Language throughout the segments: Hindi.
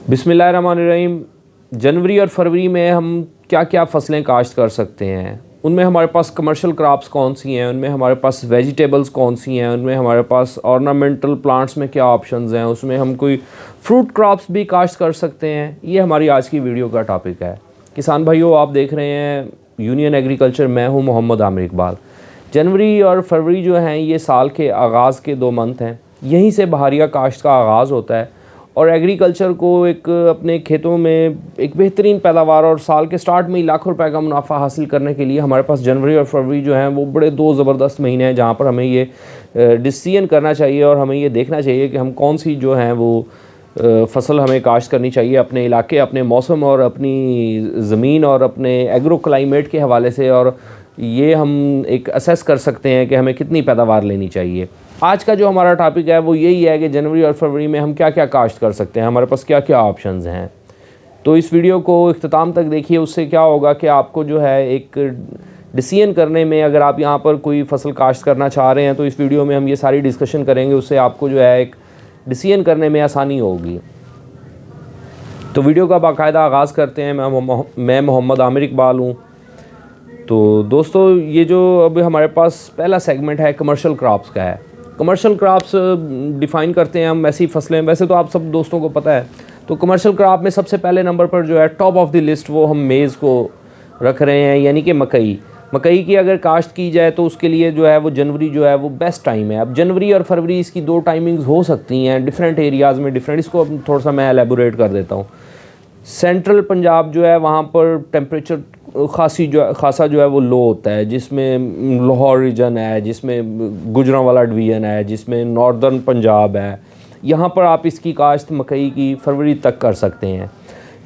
बिस्मिल्लाहिर्रहमानिर्रहीम। जनवरी और फरवरी में हम क्या क्या फ़सलें काश्त कर सकते हैं, उनमें हमारे पास कमर्शियल क्रॉप्स कौन सी हैं, उनमें हमारे पास वेजिटेबल्स कौन सी हैं, उनमें हमारे पास ऑर्नामेंटल प्लांट्स में क्या ऑप्शंस हैं, उसमें हम कोई फ्रूट क्रॉप्स भी काश्त कर सकते हैं। ये हमारी आज की वीडियो का टॉपिक है। किसान भाइयों, आप देख रहे हैं यूनियन एग्रीकल्चर, मैं हूँ मोहम्मद आमिर इकबाल। जनवरी और फरवरी जो हैं ये साल के आगाज़ के 2 मंथ हैं। यहीं से बहारिया काश्त का आगाज़ होता है और एग्रीकल्चर को एक अपने खेतों में एक बेहतरीन पैदावार और साल के स्टार्ट में ही लाखों रुपए का मुनाफा हासिल करने के लिए हमारे पास जनवरी और फरवरी जो हैं वो बड़े 2 ज़बरदस्त महीने हैं, जहाँ पर हमें ये डिसीजन करना चाहिए और हमें ये देखना चाहिए कि हम कौन सी जो हैं वो फसल हमें काश्त करनी चाहिए अपने इलाके, अपने मौसम और अपनी ज़मीन और अपने एग्रो क्लाइमेट के हवाले से, और ये हम एक असेस कर सकते हैं कि हमें कितनी पैदावार लेनी चाहिए। आज का जो हमारा टॉपिक है वो यही है कि जनवरी और फरवरी में हम क्या क्या काश्त कर सकते हैं, हमारे पास क्या क्या ऑप्शंस हैं। तो इस वीडियो को इख्तिताम तक देखिए। उससे क्या होगा कि आपको जो है एक डिसीजन करने में, अगर आप यहाँ पर कोई फसल काश्त करना चाह रहे हैं तो इस वीडियो में हम ये सारी डिस्कशन करेंगे, उससे आपको जो है एक डिसीजन करने में आसानी होगी। तो वीडियो का बाकायदा आगाज़ करते हैं। मैं मोहम्मद आमिर इकबाल हूँ। तो दोस्तों, ये जो अभी हमारे पास पहला सेगमेंट है कमर्शियल क्रॉप्स का है। कमर्शियल क्रॉप्स डिफ़ाइन करते हैं हम ऐसी फसलें, वैसे तो आप सब दोस्तों को पता है। तो कमर्शियल क्रॉप में सबसे पहले नंबर पर जो है टॉप ऑफ द लिस्ट वो हम मेज़ को रख रहे हैं, यानी कि मकई की अगर काश्त की जाए तो उसके लिए जो है वो जनवरी जो है वो बेस्ट टाइम है। अब जनवरी और फरवरी इसकी 2 टाइमिंग्स हो सकती हैं डिफरेंट एरियाज़ में डिफरेंट। इसको अब थोड़ा सा मैं एलेबोरेट कर देता हूँ। सेंट्रल पंजाब जो है वहाँ पर टेम्परेचर खासा जो है वो लो होता है, जिसमें लाहौर रीजन है, जिसमें गुजरांवाला डिवीज़न है, जिसमें नॉर्दर्न पंजाब है। यहाँ पर आप इसकी काश्त मकई की फरवरी तक कर सकते हैं।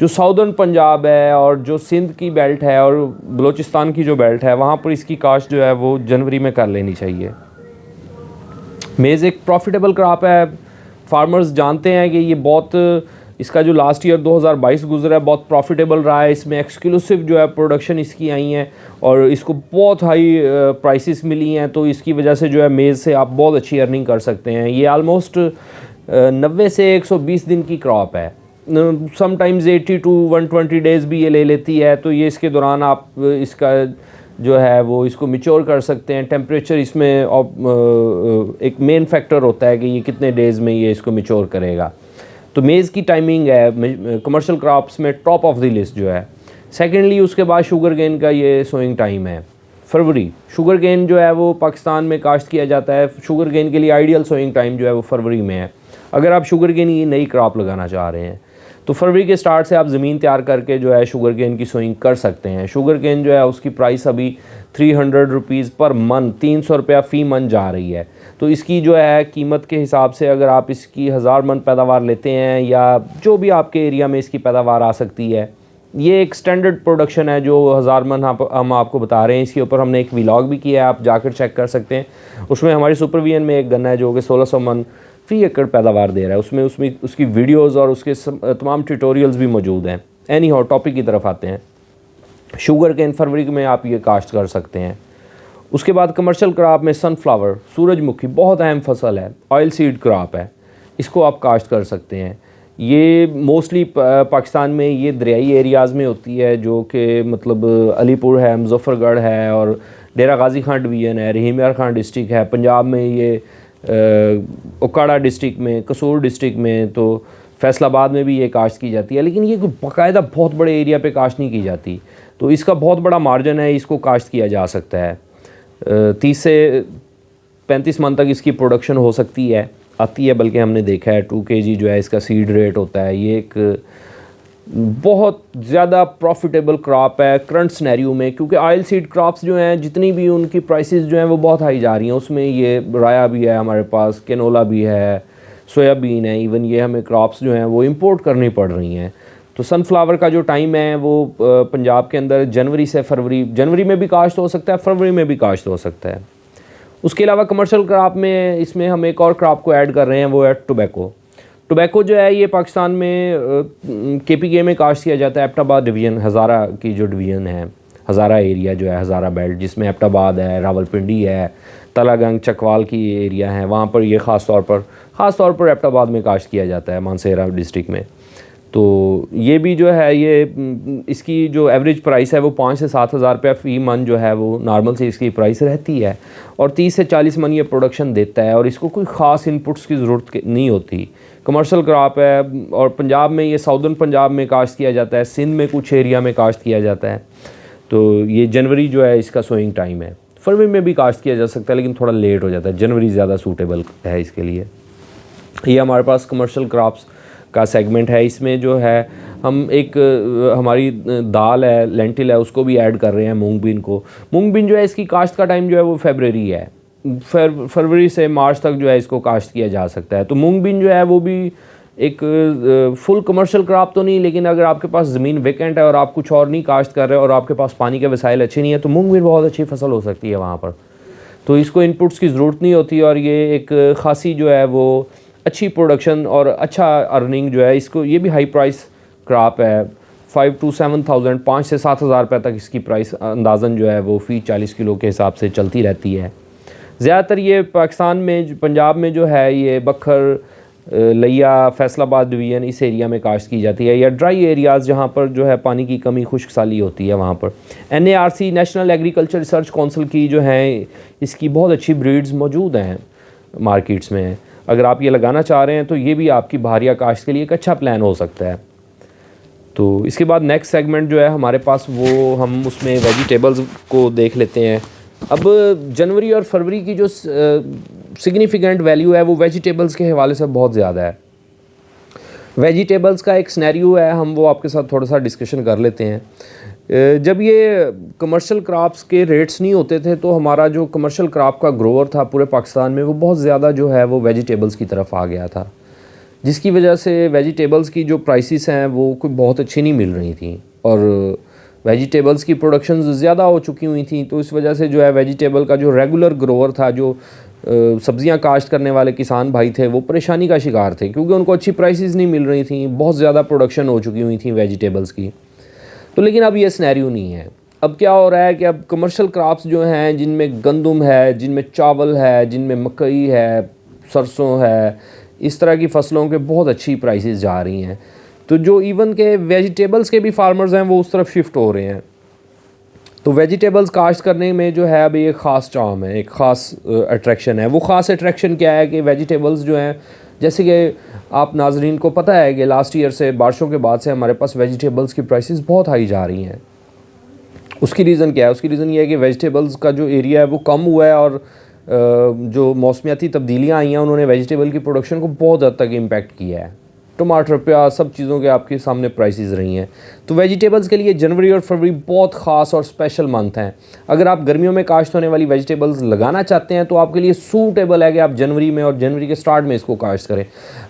जो साउदर्न पंजाब है और जो सिंध की बेल्ट है और बलूचिस्तान की जो बेल्ट है, वहाँ पर इसकी काश्त जो है वो जनवरी में कर लेनी चाहिए। मेज़ एक प्रॉफिटेबल क्रॉप है। फार्मर्स जानते हैं कि ये बहुत, इसका जो लास्ट ईयर 2022 गुजरा है बहुत प्रॉफिटेबल रहा है। इसमें एक्सक्लूसिव जो है प्रोडक्शन इसकी आई हैं और इसको बहुत हाई प्राइसेस मिली हैं। तो इसकी वजह से जो है मेज़ से आप बहुत अच्छी अर्निंग कर सकते हैं। ये आलमोस्ट 90 से 120 दिन की क्रॉप है। समटाइम्स 80 to 120 डेज़ भी ये ले लेती है। तो ये इसके दौरान आप इसका जो है वो इसको मैच्योर कर सकते हैं। टेम्परेचर इसमें एक मेन फैक्टर होता है कि ये कितने डेज़ में ये इसको मैच्योर करेगा। तो मेज़ की टाइमिंग है कमर्शियल क्रॉप्स में टॉप ऑफ द लिस्ट जो है। सेकेंडली उसके बाद शुगर केन का ये सोइंग टाइम है फरवरी। शुगर केन जो है वो पाकिस्तान में काश्त किया जाता है। शुगर केन के लिए आइडियल सोइंग टाइम जो है वो फरवरी में है। अगर आप शुगर केन की नई क्रॉप लगाना चाह रहे हैं तो फरवरी के स्टार्ट से आप ज़मीन तैयार करके जो है शुगर केन की सोइंग कर सकते हैं। शुगर केन जो है उसकी प्राइस अभी 300 रुपीज़ पर मन, 300 रुपया फ़ी मन जा रही है। तो इसकी जो है कीमत के हिसाब से अगर आप इसकी 1000 मन पैदावार लेते हैं या जो भी आपके एरिया में इसकी पैदावार आ सकती है, ये एक स्टैंडर्ड प्रोडक्शन है जो 1000 मन हम आपको बता रहे हैं। इसके ऊपर हमने एक व्लॉग भी किया है, आप जाकर चेक कर सकते हैं। उसमें हमारी सुपरविजन में एक गन्ना है जो कि 1600 मन फ़ी एकड़ पैदावार दे रहा है। उसमें उसकी वीडियोज़ और उसके तमाम ट्यूटोरियल्स भी मौजूद हैं। एनी हाउ, टॉपिक की तरफ आते हैं। शुगर केन फरवरी में आप ये काश्त कर सकते हैं। उसके बाद कमर्शियल क्रॉप में सनफ्लावर, सूरजमुखी बहुत अहम फसल है, ऑयल सीड क्रॉप है। इसको आप काश्त कर सकते हैं। ये मोस्टली पाकिस्तान में ये दरियाई एरियाज़ में होती है, जो कि मतलब अलीपुर है, मुजफ्फरगढ़ है और डेरा गाजी खान डिवीज़न है, रहीम यार खान डिस्ट्रिक्ट है। पंजाब में ये उकाड़ा डिस्ट्रिक्ट में, कसूर डिस्ट्रिक्ट में, तो फैसलाबाद में भी ये काश्त की जाती है। लेकिन ये बाकायदा बहुत बड़े एरिया पे काश्त नहीं की जाती। तो इसका बहुत बड़ा मार्जिन है, इसको काश्त किया जा सकता है। 30 से 35 मन तक इसकी प्रोडक्शन हो सकती है, आती है, बल्कि हमने देखा है 2 kg जो है इसका सीड रेट होता है। ये एक बहुत ज़्यादा प्रॉफिटेबल क्रॉप है करंट सिनेरियो में, क्योंकि ऑयल सीड क्रॉप्स जो हैं जितनी भी उनकी प्राइसेस जो हैं वो बहुत हाई जा रही हैं। उसमें ये राया भी है हमारे पास, कैनोला भी है, सोयाबीन है, इवन ये हमें क्रॉप्स जो हैं वो इंपोर्ट करनी पड़ रही हैं। तो सनफ्लावर का जो टाइम है वो पंजाब के अंदर जनवरी से फरवरी, जनवरी में भी काश्त हो सकता है, फरवरी में भी काश्त हो सकता है। उसके अलावा कमर्शियल क्रॉप में इसमें हम एक और क्रॉप को ऐड कर रहे हैं, वो है टोबैको जो है ये पाकिस्तान में KPK में काश्त किया जाता है। एबटाबाद डिवीज़न, हज़ारा की जो डिवीज़न है, हज़ारा एरिया जो है, हज़ारा बेल्ट, जिसमें एबटाबाद है, रावलपिंडी है, तलागंग, चकवाल की एरिया है, वहाँ पर ये ख़ास तौर पर एबटाबाद में काश्त किया जाता है, मानसेरा डिस्ट्रिक्ट में। तो ये भी जो है ये इसकी जो एवरेज प्राइस है वो 5 से 7 हज़ार रुपये फ़ी मन जो है वो नॉर्मल से इसकी प्राइस रहती है, और 30 से 40 मन ये प्रोडक्शन देता है, और इसको कोई ख़ास इनपुट्स की ज़रूरत नहीं होती। कमर्शियल क्रॉप है, और पंजाब में ये साउदर्न पंजाब में काश्त किया जाता है, सिंध में कुछ एरिया में काश्त किया जाता है। तो ये जनवरी जो है इसका सोइंग टाइम है। फरवरी में भी काश्त किया जा सकता है लेकिन थोड़ा लेट हो जाता है, जनवरी ज़्यादा सूटेबल है इसके लिए। ये हमारे पास कमर्शियल क्रॉप्स का सेगमेंट है। इसमें जो है हम एक हमारी दाल है, लेंटिल है, उसको भी ऐड कर रहे हैं, मूंग बीन को। मूंग बीन जो है इसकी काश्त का टाइम जो है वो फरवरी है, फरवरी से मार्च तक जो है इसको काश्त किया जा सकता है। तो मूंग बीन जो है वो भी एक फुल कमर्शियल क्रॉप तो नहीं, लेकिन अगर आपके पास ज़मीन वेकेंट है और आप कुछ और नहीं काश्त कर रहे और आपके पास पानी के वसाइल अच्छे नहीं है, तो मूंग बीन बहुत अच्छी फसल हो सकती है वहाँ पर। तो इसको इनपुट्स की ज़रूरत नहीं होती, और ये एक ख़ासी जो है वो अच्छी प्रोडक्शन और अच्छा अर्निंग जो है इसको, ये भी हाई प्राइस क्रॉप है। 5 to 7,000, 5 से 7 हज़ार रुपये तक इसकी प्राइस अंदाज़न जो है वो फ़ी 40 किलो के हिसाब से चलती रहती है। ज़्यादातर ये पाकिस्तान में, पंजाब में जो है ये बखर, लिया, फैसलाबाद डिवीज़न, इस एरिया में काश्त की जाती है, या ड्राई एरियाज़ जहाँ पर जो है पानी की कमी, खुश्क साली होती है वहाँ पर। NARC national agriculture research council की जो है इसकी बहुत अच्छी ब्रीड्स मौजूद हैं मार्केट्स में। अगर आप ये लगाना चाह रहे हैं तो ये भी आपकी बहारिया काश्त के लिए एक अच्छा प्लान हो सकता है। तो इसके बाद नेक्स्ट सेगमेंट जो है हमारे पास वो हम उसमें वेजिटेबल्स को देख लेते हैं। अब जनवरी और फरवरी की जो सिग्निफिकेंट वैल्यू है वो वेजिटेबल्स के हवाले से बहुत ज़्यादा है। वेजिटेबल्स का एक सिनेरियो है, हम वो आपके साथ थोड़ा सा डिस्कशन कर लेते हैं। जब ये कमर्शियल क्रॉप्स के रेट्स नहीं होते थे तो हमारा जो कमर्शियल क्रॉप का ग्रोवर था पूरे पाकिस्तान में, वो बहुत ज़्यादा जो है वो वेजिटेबल्स की तरफ आ गया था, जिसकी वजह से वेजिटेबल्स की जो प्राइसेस हैं वो कोई बहुत अच्छी नहीं मिल रही थी, और वेजिटेबल्स की प्रोडक्शन ज़्यादा हो चुकी हुई थी। तो इस वजह से जो है वेजिटेबल का जो रेगुलर ग्रोवर था, जो सब्ज़ियाँ काश्त करने वाले किसान भाई थे, वो परेशानी का शिकार थे, क्योंकि उनको अच्छी प्राइसेस नहीं मिल रही थी, बहुत ज़्यादा प्रोडक्शन हो चुकी हुई थी वेजिटेबल्स की। तो लेकिन अब ये सिनेरियो नहीं है। अब क्या हो रहा है कि अब कमर्शियल क्रॉप्स जो हैं, जिनमें गंदम है, जिनमें चावल है, जिनमें मकई है, सरसों है, इस तरह की फसलों के बहुत अच्छी प्राइसेस जा रही हैं। तो जो इवन के वेजिटेबल्स के भी फार्मर्स हैं वो उस तरफ शिफ्ट हो रहे हैं। तो वेजिटेबल्स काश्त करने में जो है अभी एक ख़ास चार्म है, एक ख़ास अट्रैक्शन है। वो ख़ास अट्रैक्शन क्या है कि वेजिटेबल्स जो हैं, जैसे कि आप नाजरीन को पता है कि लास्ट ईयर से, बारिशों के बाद से हमारे पास वेजिटेबल्स की प्राइसेस बहुत हाई जा रही हैं। उसकी रीज़न क्या है? उसकी रीज़न ये है कि वेजिटेबल्स का जो एरिया है वो कम हुआ है, और जो मौसमियाती तब्दीलियाँ आई हैं उन्होंने वेजिटेबल की प्रोडक्शन को बहुत हद तक इम्पैक्ट किया है। टमाटर, प्याज, सब चीज़ों के आपके सामने प्राइसेस रही हैं। तो वेजिटेबल्स के लिए जनवरी और फरवरी बहुत ख़ास और स्पेशल मंथ हैं। अगर आप गर्मियों में काश्त होने वाली वेजिटेबल्स लगाना चाहते हैं तो आपके लिए सूटेबल है कि आप जनवरी में और जनवरी के स्टार्ट में इसको काश्त करें।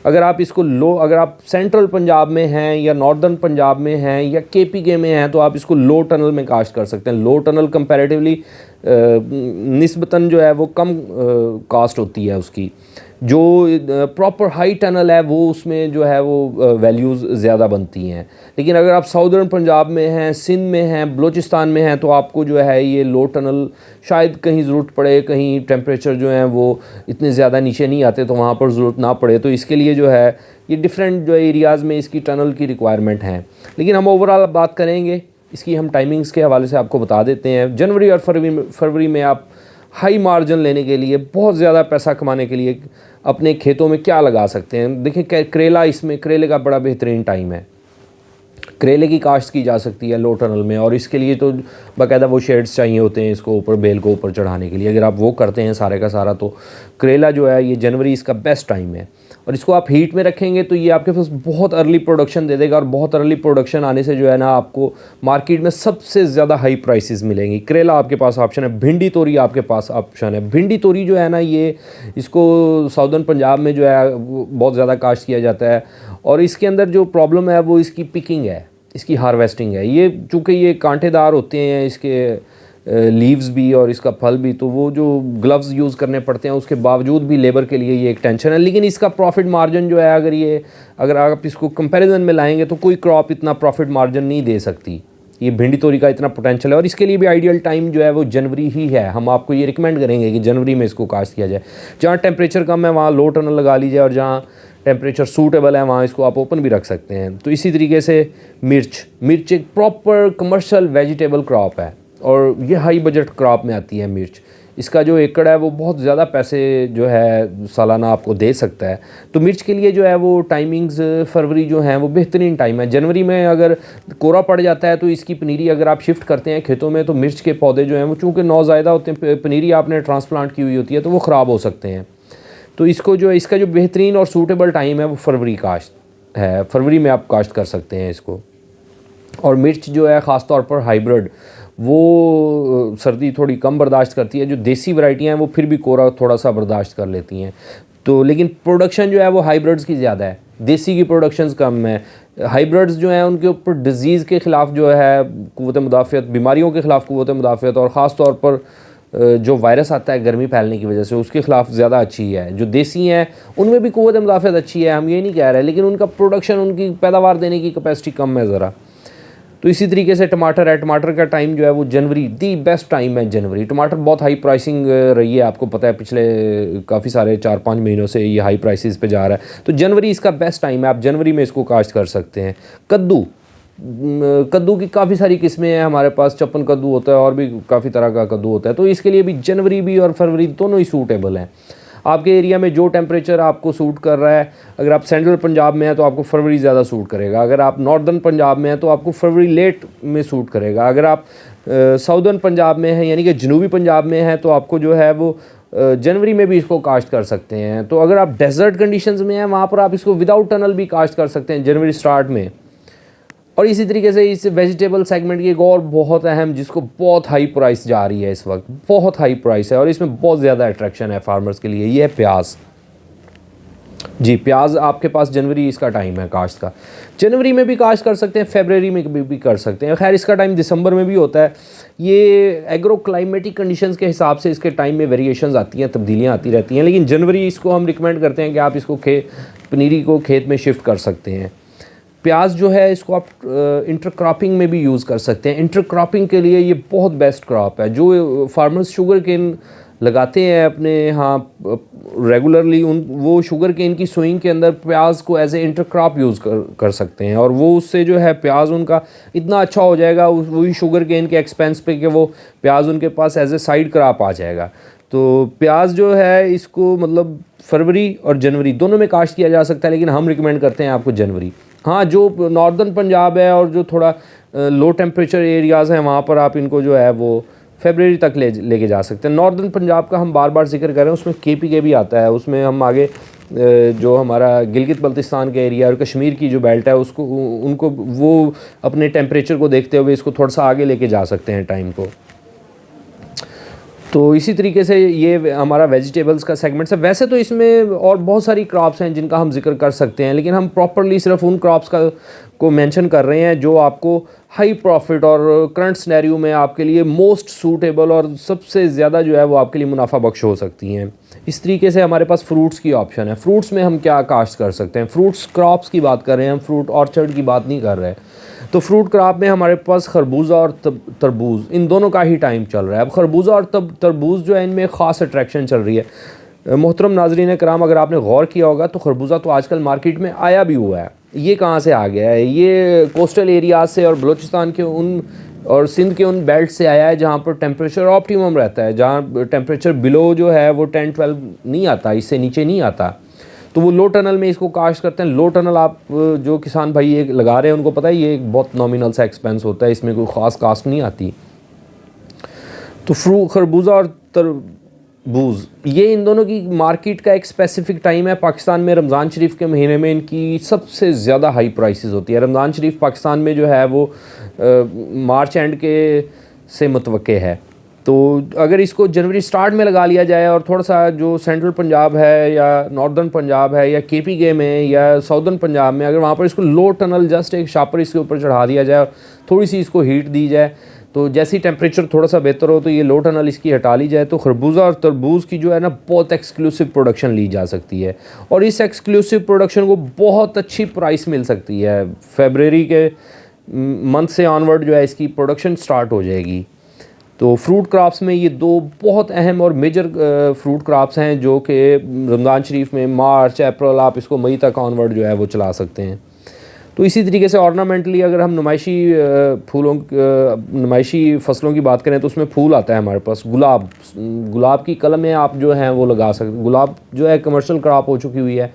अगर आप सेंट्रल पंजाब में हैं, या नॉर्दर्न पंजाब में हैं, या KPK में हैं, तो आप इसको लो टनल में काश्त कर सकते हैं। लो टनल कंपैरेटिवली निस्बतन जो है वो कम कास्ट होती है उसकी। जो प्रॉपर हाई टनल है वो उसमें जो है वो वैल्यूज़ ज़्यादा बनती हैं। लेकिन अगर आप साउदर्न पंजाब में हैं, सिंध में हैं, बलूचिस्तान में हैं, तो आपको जो है ये लो टनल शायद कहीं ज़रूरत पड़े, कहीं टेम्परेचर जो हैं वो इतने ज़्यादा नीचे नहीं आते तो वहाँ पर ज़रूरत ना पड़े। तो इसके लिए जो है ये डिफरेंट जो एरियाज़ में इसकी टनल की रिक्वायरमेंट हैं। लेकिन हम ओवरऑल बात करेंगे, इसकी हम टाइमिंग्स के हवाले से आपको बता देते हैं। जनवरी और फरवरी में आप हाई मार्जिन लेने के लिए, बहुत ज़्यादा पैसा कमाने के लिए अपने खेतों में क्या लगा सकते हैं? देखिए करेला, इसमें करेले का बड़ा बेहतरीन टाइम है। करेले की काश्त की जा सकती है लो टनल में, और इसके लिए तो बाकायदा वो शेड्स चाहिए होते हैं इसको ऊपर, बेल को ऊपर चढ़ाने के लिए। अगर आप वो करते हैं सारे का सारा, तो करेला जो है ये जनवरी इसका बेस्ट टाइम है। और इसको आप हीट में रखेंगे तो ये आपके पास बहुत अर्ली प्रोडक्शन दे देगा, और बहुत अर्ली प्रोडक्शन आने से जो है ना आपको मार्केट में सबसे ज़्यादा हाई प्राइसेस मिलेंगी। करेला आपके पास ऑप्शन है, भिंडी तोरी आपके पास ऑप्शन है। भिंडी तोरी जो है ना, ये इसको साउदर्न पंजाब में जो है बहुत ज़्यादा काश्त किया जाता है, और इसके अंदर जो प्रॉब्लम है वो इसकी पिकिंग है, इसकी हार्वेस्टिंग है। ये चूँकि ये कांटेदार होते हैं इसके लीव्स भी और इसका फल भी, तो वो जो ग्लव्स यूज़ करने पड़ते हैं, उसके बावजूद भी लेबर के लिए ये एक टेंशन है। लेकिन इसका प्रॉफिट मार्जिन जो है, अगर आप इसको कंपैरिजन में लाएंगे तो कोई क्रॉप इतना प्रॉफिट मार्जिन नहीं दे सकती। ये भिंडी तोरी का इतना पोटेंशियल है, और इसके लिए भी आइडियल टाइम जो है वो जनवरी ही है। हम आपको ये रिकमेंड करेंगे कि जनवरी में इसको काश्त किया जाए। जहाँ टेम्परेचर कम है वहाँ लो टनल लगा लीजिए, और जहाँ टेम्परेचर सूटेबल है वहाँ इसको आप ओपन भी रख सकते हैं। तो इसी तरीके से मिर्च एक प्रॉपर कमर्शियल वेजिटेबल क्रॉप है और ये हाई बजट क्रॉप में आती है मिर्च। इसका जो एकड़ है वो बहुत ज़्यादा पैसे जो है सालाना आपको दे सकता है। तो मिर्च के लिए जो है वो टाइमिंग्स फरवरी जो हैं वो बेहतरीन टाइम है। जनवरी में अगर कोरा पड़ जाता है तो इसकी पनीरी अगर आप शिफ्ट करते हैं खेतों में तो मिर्च के पौधे जो हैं वो चूँकि नौज़ायदा होते हैं, पनीरी आपने ट्रांसप्लांट की हुई होती है तो वो ख़राब हो सकते हैं। तो इसका जो बेहतरीन और सूटेबल टाइम है वो फरवरी काश्त है। फरवरी में आप काश्त कर सकते हैं इसको। और मिर्च जो है ख़ास तौर पर हाइब्रिड वो सर्दी थोड़ी कम बर्दाश्त करती है। जो देसी वैरायटियाँ हैं वो फिर भी कोरा थोड़ा सा बर्दाश्त कर लेती हैं। तो लेकिन प्रोडक्शन जो है वो हाइब्रिड्स की ज़्यादा है, देसी की प्रोडक्शंस कम है। हाइब्रिड्स जो हैं उनके ऊपर डिज़ीज़ के ख़िलाफ़ जो है क़ुव्वत मुदाफ़ियत, बीमारियों के ख़िलाफ़ क़ुव्वत मुदाफ़ियत और ख़ास तौर पर जो वायरस आता है गर्मी फैलने की वजह से उसके ख़िलाफ़ ज़्यादा अच्छी है। जो देसी हैं उनमें भी क़ुव्वत मुदाफ़ियत अच्छी है, हम ये नहीं कह रहे, लेकिन उनका प्रोडक्शन, उनकी पैदावार देने की कैपेसिटी कम है ज़रा। तो इसी तरीके से टमाटर है, टमाटर का टाइम जो है वो जनवरी दी बेस्ट टाइम है। जनवरी टमाटर बहुत हाई प्राइसिंग रही है, आपको पता है पिछले काफ़ी सारे 4-5 महीनों से ये हाई प्राइसेस पे जा रहा है। तो जनवरी इसका बेस्ट टाइम है, आप जनवरी में इसको काश्त कर सकते हैं। कद्दू की काफ़ी सारी किस्में हैं हमारे पास, चप्पन कद्दू होता है और भी काफ़ी तरह का कद्दू होता है। तो इसके लिए भी जनवरी भी और फरवरी दोनों ही सूटेबल हैं। आपके एरिया में जो टेम्परेचर आपको सूट कर रहा है, अगर आप सेंट्रल पंजाब में हैं तो आपको फरवरी ज़्यादा सूट करेगा। अगर आप नॉर्दर्न पंजाब में हैं तो आपको फरवरी लेट में सूट करेगा। अगर आप साउदर्न पंजाब में हैं यानी कि जनूबी पंजाब में हैं तो आपको जो है वो जनवरी में भी इसको काश्त कर सकते हैं। तो अगर आप डेजर्ट कंडीशंस में हैं वहाँ पर आप इसको विदाउट टनल भी काश्त कर सकते हैं जनवरी स्टार्ट में। और इसी तरीके से इस वेजिटेबल सेगमेंट की एक और बहुत अहम, जिसको बहुत हाई प्राइस जा रही है इस वक्त, बहुत हाई प्राइस है और इसमें बहुत ज़्यादा अट्रैक्शन है फार्मर्स के लिए, ये है प्याज। जी, प्याज आपके पास जनवरी इसका टाइम है काश्त का। जनवरी में भी काश्त कर सकते हैं, फरवरी में भी कर सकते हैं। खैर इसका टाइम दिसंबर में भी होता है। ये एग्रो क्लाइमेटिक कंडीशंस के हिसाब से इसके टाइम में वेरिएशंस आती हैं, तब्दीलियाँ आती रहती हैं, लेकिन जनवरी इसको हम रिकमेंड करते हैं कि आप इसको पनीरी को खेत में शिफ्ट कर सकते हैं। प्याज जो है इसको आप इंटरक्रॉपिंग में भी यूज़ कर सकते हैं। इंटरक्रॉपिंग के लिए ये बहुत बेस्ट क्रॉप है। जो फार्मर्स शुगर केन लगाते हैं अपने यहाँ रेगुलरली, वो शुगर केन की सोइंग के अंदर प्याज को एज ए इंटरक्रॉप यूज़ कर सकते हैं और वो उससे जो है प्याज उनका इतना अच्छा हो जाएगा वही शुगर केन के एक्सपेंस पे कि वो प्याज उनके पास एज ए साइड क्रॉप आ जाएगा। तो प्याज जो है इसको मतलब फरवरी और जनवरी दोनों में काश्त किया जा सकता है, लेकिन हम रिकमेंड करते हैं आपको जनवरी। हाँ, जो नॉर्दर्न पंजाब है और जो थोड़ा लो टेम्परेचर एरियाज़ हैं वहाँ पर आप इनको जो है वो फरवरी तक लेके जा सकते हैं। नॉर्दर्न पंजाब का हम बार बार जिक्र कर रहे हैं, उसमें KPK भी आता है। उसमें हम आगे जो हमारा गिलगित बल्तिस्तान का एरिया और कश्मीर की जो बेल्ट है उसको उनको वो अपने टेम्परेचर को देखते हुए इसको थोड़ा सा आगे लेके जा सकते हैं टाइम को। तो इसी तरीके से ये हमारा वेजिटेबल्स का सेगमेंट्स है। वैसे तो इसमें और बहुत सारी क्रॉप्स हैं जिनका हम जिक्र कर सकते हैं, लेकिन हम प्रॉपरली सिर्फ उन क्रॉप्स को मेंशन कर रहे हैं जो आपको हाई प्रॉफिट और करंट सिनेरियो में आपके लिए मोस्ट सूटेबल और सबसे ज़्यादा जो है वो आपके लिए मुनाफा बख्श हो सकती हैं। इस तरीके से हमारे पास फ्रूट्स की ऑप्शन है। फ्रूट्स में हम क्या काश्त कर सकते हैं? फ्रूट्स क्रॉप्स की बात कर रहे हैं हम, फ्रूट ऑर्चर्ड की बात नहीं कर रहे। तो फ्रूट क्रॉप में हमारे पास खरबूजा और तरबूज, इन दोनों का ही टाइम चल रहा है। अब खरबूजा और तरबूज जो है इनमें ख़ास अट्रैक्शन चल रही है। मोहतरम नाजरीन कराम, अगर आपने गौर किया होगा तो खरबूजा तो आजकल मार्केट में आया भी हुआ है। ये कहाँ से आ गया है? ये कोस्टल एरियाज से और बलूचिस्तान के उन और सिंध के उन बेल्ट से आया है जहाँ पर टेम्परेचर ऑप्टिमम रहता है, जहाँ टेम्परेचर बिलो जो है वो 10-12 नहीं आता, इससे नीचे नहीं आता। तो वो लो टनल में इसको काश्त करते हैं। लो टनल आप जो किसान भाई ये लगा रहे हैं उनको पता है ये एक बहुत नॉमिनल सा एक्सपेंस होता है, इसमें कोई ख़ास कास्ट नहीं आती। तो खरबूजा और तरबूज ये इन दोनों की मार्केट का एक स्पेसिफिक टाइम है। पाकिस्तान में रमज़ान शरीफ के महीने में इनकी सबसे ज़्यादा हाई प्राइसेस होती है। रमज़ान शरीफ पाकिस्तान में जो है वो मार्च एंड के से मुतवक्के है। तो अगर इसको जनवरी स्टार्ट में लगा लिया जाए और थोड़ा सा जो सेंट्रल पंजाब है या नॉर्दर्न पंजाब है या KPK में या साउदर्न पंजाब में, अगर वहाँ पर इसको लो टनल जस्ट एक शापर इसके ऊपर चढ़ा दिया जाए और थोड़ी सी इसको हीट दी जाए, तो जैसे ही टेम्परेचर थोड़ा सा बेहतर हो तो ये लो टनल इसकी हटा ली जाए, तो खरबूजा और तरबूज की जो है ना बहुत एक्सक्लूसिव प्रोडक्शन ली जा सकती है। और इस एक्सक्लूसिव प्रोडक्शन को बहुत अच्छी प्राइस मिल सकती है। फरवरी के मंथ से ऑनवर्ड जो है इसकी प्रोडक्शन स्टार्ट हो जाएगी। तो फ्रूट क्रॉप्स में ये दो बहुत अहम और मेजर फ्रूट क्रॉप्स हैं जो कि रमज़ान शरीफ में मार्च अप्रैल आप इसको मई तक ऑनवर्ड जो है वो चला सकते हैं। तो इसी तरीके से ऑर्नामेंटली अगर हम नुमाइशी फ़सलों की बात करें तो उसमें फूल आता है हमारे पास। गुलाब की कलमें आप जो हैं वो लगा सकते। गुलाब जो है कमर्शियल क्रॉप हो चुकी हुई है,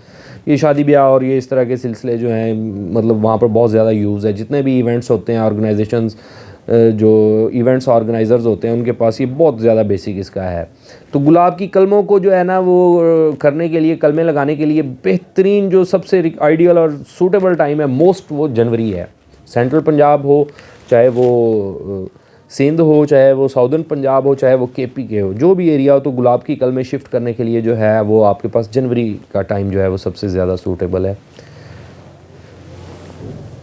ये शादी ब्याह और ये इस तरह के सिलसिले जो हैं मतलब वहाँ पर बहुत ज़्यादा यूज़ है। जितने भी इवेंट्स होते हैं ऑर्गेनाइजेशंस जो इवेंट्स ऑर्गेनाइज़र्स होते हैं उनके पास ये बहुत ज़्यादा बेसिक इसका है। तो गुलाब की कलमों को जो है ना वो करने के लिए, कलमें लगाने के लिए बेहतरीन जो सबसे आइडियल और सूटेबल टाइम है मोस्ट, वो जनवरी है। सेंट्रल पंजाब हो, चाहे वो सिंध हो, चाहे वो साउदर्न पंजाब हो, चाहे वो केपी के हो, जो भी एरिया हो, तो गुलाब की कलमें शिफ्ट करने के लिए जो है वो आपके पास जनवरी का टाइम जो है वो सबसे ज़्यादा सूटेबल है।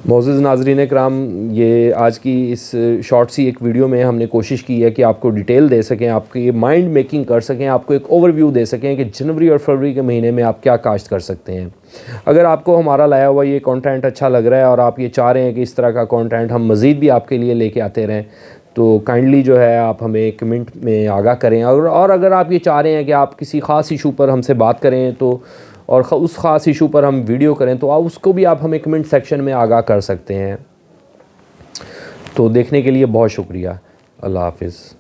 मोअज़्ज़िज़ नाज़रीन कराम, ये आज की इस शॉर्ट सी एक वीडियो में हमने कोशिश की है कि आपको डिटेल दे सकें, आपकी माइंड मेकिंग कर सकें, आपको एक ओवरव्यू दे सकें कि जनवरी और फरवरी के महीने में आप क्या काश्त कर सकते हैं। अगर आपको हमारा लाया हुआ ये कंटेंट अच्छा लग रहा है और आप ये चाह रहे हैं कि इस तरह का कंटेंट हम मज़ीद भी आपके लिए लेके आते रहें, तो काइंडली जो है आप हमें कमेंट में आगाह करें। और अगर आप ये चाह रहे हैं कि आप किसी ख़ास इशू पर हमसे बात करें तो और उस ख़ास इशू पर हम वीडियो करें तो उसको भी आप हमें कमेंट सेक्शन में आगाह कर सकते हैं। तो देखने के लिए बहुत शुक्रिया। अल्लाह हाफ़िज़।